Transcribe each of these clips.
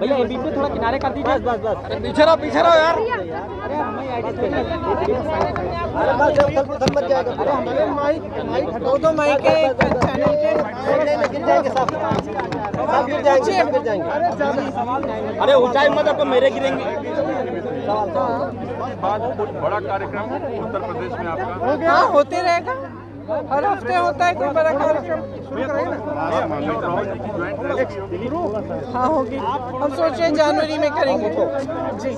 भैया ये बीच में थोड़ा किनारे कर दीजिए। बस अरे पीछे रहो यार। अरे हमें मत जाएगा। अरे हमारे माइक हटाओ तो माइक के चैनल के गिर जाएंगे सब गिर जाएंगे। अरे ऊंचाई मत आपको मेरे गिरेंगे। बड़ा कार्यक्रम उत्तर प्रदेश में आपका हाँ होते रहेगा, हर हफ्ते होता है कोई बड़ा कार्यक्रम। हाँ होगी, हम सोच रहे हैं जनवरी में करेंगे जी।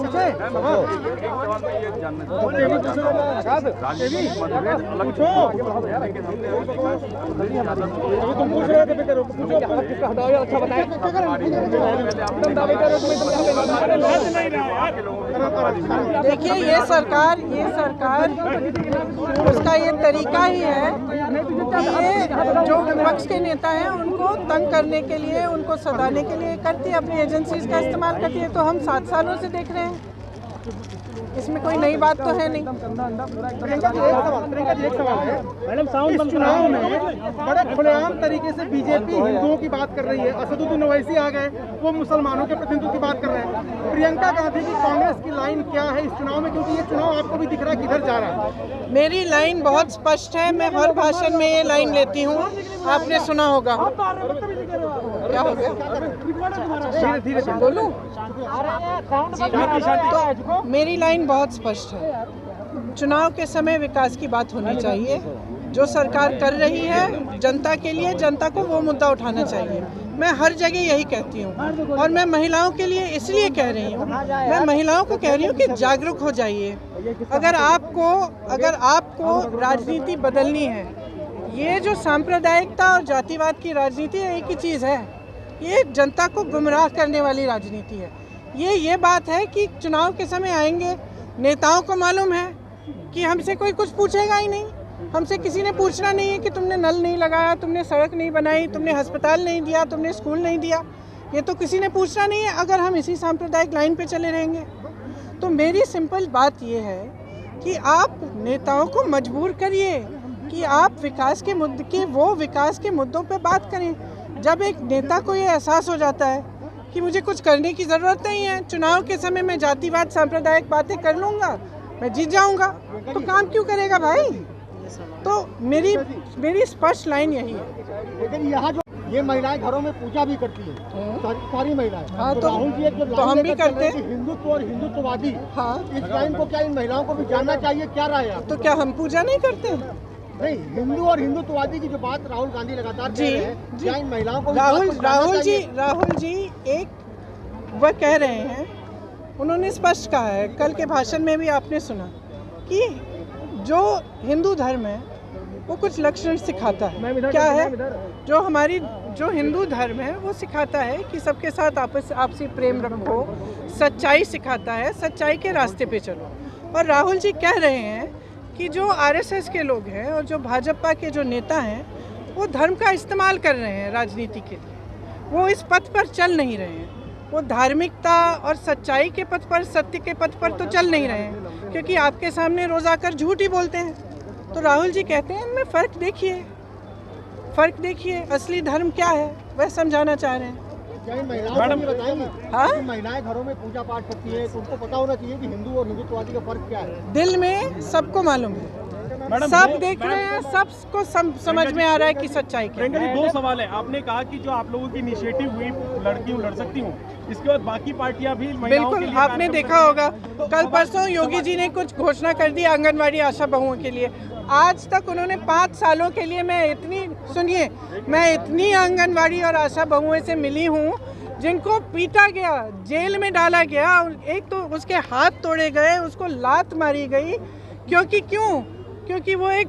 देखिए ये सरकार उसका ये तरीका ही है कि ये जो विपक्ष के नेता हैं उनको तंग करने के लिए, उनको सताने के लिए करती है, अपनी एजेंसीज का इस्तेमाल करती है। तो हम 7 सालों से देख रहे हैं, इसमें कोई नई बात तो है नहीं। प्रियंका जी एक सवाल है मैडम, साउंड चुनाव में बड़े खुलेआम तरीके से बीजेपी हिंदुओं की बात कर रही है, असदुद्दीन ओवैसी आ गए, वो मुसलमानों के प्रतिनिधित्व की बात कर रहे हैं। प्रियंका गांधी की कांग्रेस की लाइन क्या है इस चुनाव में, क्योंकि ये चुनाव आपको भी दिख रहा है किधर जा रहा है? मेरी लाइन बहुत स्पष्ट है, मैं हर भाषण में ये लाइन लेती हूँ, आपने सुना होगा। क्या हो गया? धीरे बोलूं? तो मेरी लाइन बहुत स्पष्ट है, चुनाव के समय विकास की बात होनी चाहिए। जो सरकार कर रही है जनता के लिए, जनता को वो मुद्दा उठाना चाहिए। मैं हर जगह यही कहती हूँ, और मैं महिलाओं के लिए इसलिए कह रही हूँ, मैं महिलाओं को कह रही हूँ कि जागरूक हो जाइए। अगर आपको राजनीति बदलनी है, ये जो सांप्रदायिकता और जातिवाद की राजनीति है, एक ही चीज़ है, ये जनता को गुमराह करने वाली राजनीति है। ये बात है कि चुनाव के समय आएंगे, नेताओं को मालूम है कि हमसे कोई कुछ पूछेगा ही नहीं, हमसे किसी ने पूछना नहीं है कि तुमने नल नहीं लगाया, तुमने सड़क नहीं बनाई, तुमने अस्पताल नहीं दिया, तुमने स्कूल नहीं दिया, ये तो किसी ने पूछना नहीं है अगर हम इसी सांप्रदायिक लाइन पे चले रहेंगे। तो मेरी सिंपल बात ये है कि आप नेताओं को मजबूर करिए कि आप विकास के मुद्दों पे बात करें। जब एक नेता को ये एहसास हो जाता है कि मुझे कुछ करने की ज़रूरत नहीं है, चुनाव के समय मैं जातिवाद सांप्रदायिक बातें कर लूँगा, मैं जीत जाऊँगा, तो काम क्यों करेगा भाई? तो मेरी स्पष्ट लाइन यही है। लेकिन यहाँ जो ये महिलाएं घरों में पूजा भी करती हैं, सारी महिलाएं। हाँ, तो राहुल जी तो हम भी करते हैं। हिंदुत्व और हिंदुत्ववादी, हाँ, इस लाइन को क्या इन महिलाओं को भी जानना चाहिए? क्या राय है? तो क्या हम पूजा नहीं करते? नहीं, हिंदू और हिंदुत्ववादी की जो बात राहुल गांधी लगातार कह रहे हैं, क्या इन महिलाओं को राहुल जी एक वह कह रहे हैं, उन्होंने स्पष्ट कहा है, कल के भाषण में भी आपने सुना कि जो हिंदू धर्म है वो कुछ लक्षण सिखाता है। क्या है? जो हिंदू धर्म है वो सिखाता है कि सबके साथ आपसी प्रेम रखो, सच्चाई सिखाता है, सच्चाई के रास्ते पे चलो। और राहुल जी कह रहे हैं कि जो आरएसएस के लोग हैं और जो भाजपा के जो नेता हैं वो धर्म का इस्तेमाल कर रहे हैं राजनीति के लिए, वो इस पथ पर चल नहीं रहे हैं, वो धार्मिकता और सच्चाई के पथ पर, सत्य के पथ पर तो चल नहीं रहे हैं, क्योंकि आपके सामने रोज आकर झूठ ही बोलते हैं। तो राहुल जी कहते हैं इनमें फ़र्क देखिए, असली धर्म क्या है वह समझाना चाह रहे हैं। मैडम बताएंगे? हाँ, महिलाएं घरों में पूजा पाठ करती है, तो उनको पता होना चाहिए कि हिंदू और हिंदुत्ववादी का फर्क क्या है। दिल में सबको मालूम है, सब देख रहे हैं, सबको समझ में आ रहा है कि सच्चाई क्या है। 2 सवाल है। आपने कहा कि जो आप लोगों की इनिशिएटिव हुई, लड़की लड़ सकती हूँ, इसके बाद बाकी पार्टियां भी बिल्कुल, आपने देखा होगा कल परसों योगी जी ने कुछ घोषणा कर दी आंगनवाड़ी आशा बहुओं के लिए। आज तक उन्होंने 5 सालों के लिए मैं इतनी आंगनवाड़ी और आशा बहुओं से मिली हूँ जिनको पीटा गया, जेल में डाला गया, एक तो उसके हाथ तोड़े गए, उसको लात मारी गई, क्योंकि वो एक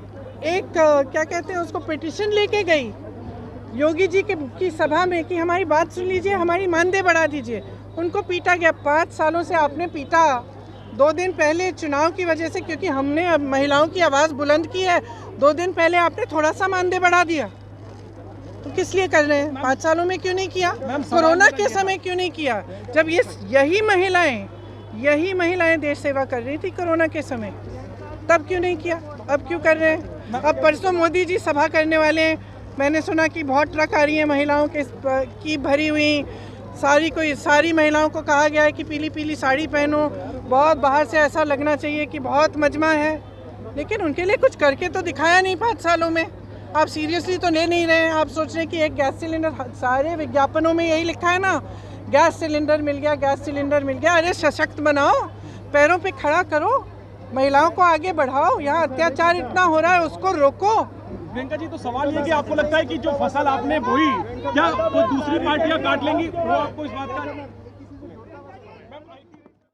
क्या कहते हैं उसको, पिटीशन लेके गई योगी जी की सभा में कि हमारी बात सुन लीजिए, हमारी मानदेय बढ़ा दीजिए। उनको पीटा गया। 5 सालों से आपने पीटा। 2 दिन पहले चुनाव की वजह से, क्योंकि हमने महिलाओं की आवाज़ बुलंद की है, 2 दिन पहले आपने थोड़ा सा मानदेय बढ़ा दिया। तो किस लिए कर रहे हैं? 5 सालों में क्यों नहीं किया? कोरोना के समय क्यों नहीं किया? जब यही महिलाएं देश सेवा कर रही थी कोरोना के समय। तब क्यों नहीं किया, अब क्यों कर रहे हैं? अब परसों मोदी जी सभा करने वाले हैं, मैंने सुना कि बहुत ट्रक आ रही है महिलाओं के की भरी हुई, सारी महिलाओं को कहा गया है कि पीली पीली साड़ी पहनो, बहुत बाहर से ऐसा लगना चाहिए कि बहुत मजमा है, लेकिन उनके लिए कुछ करके तो दिखाया नहीं 5 सालों में। आप सीरियसली तो ले नहीं रहे हैं। आप सोच रहे हैं कि एक गैस सिलेंडर, सारे विज्ञापनों में यही लिखा है ना, गैस सिलेंडर मिल गया, गैस सिलेंडर मिल गया। अरे सशक्त बनाओ, पैरों पे खड़ा करो, महिलाओं को आगे बढ़ाओ। यहाँ अत्याचार इतना हो रहा है, उसको रोको। प्रियंका जी, तो सवाल ये कि आपको लगता है कि जो फसल आपने बोई क्या वो दूसरी पार्टियां काट लेंगी, वो आपको इस बात का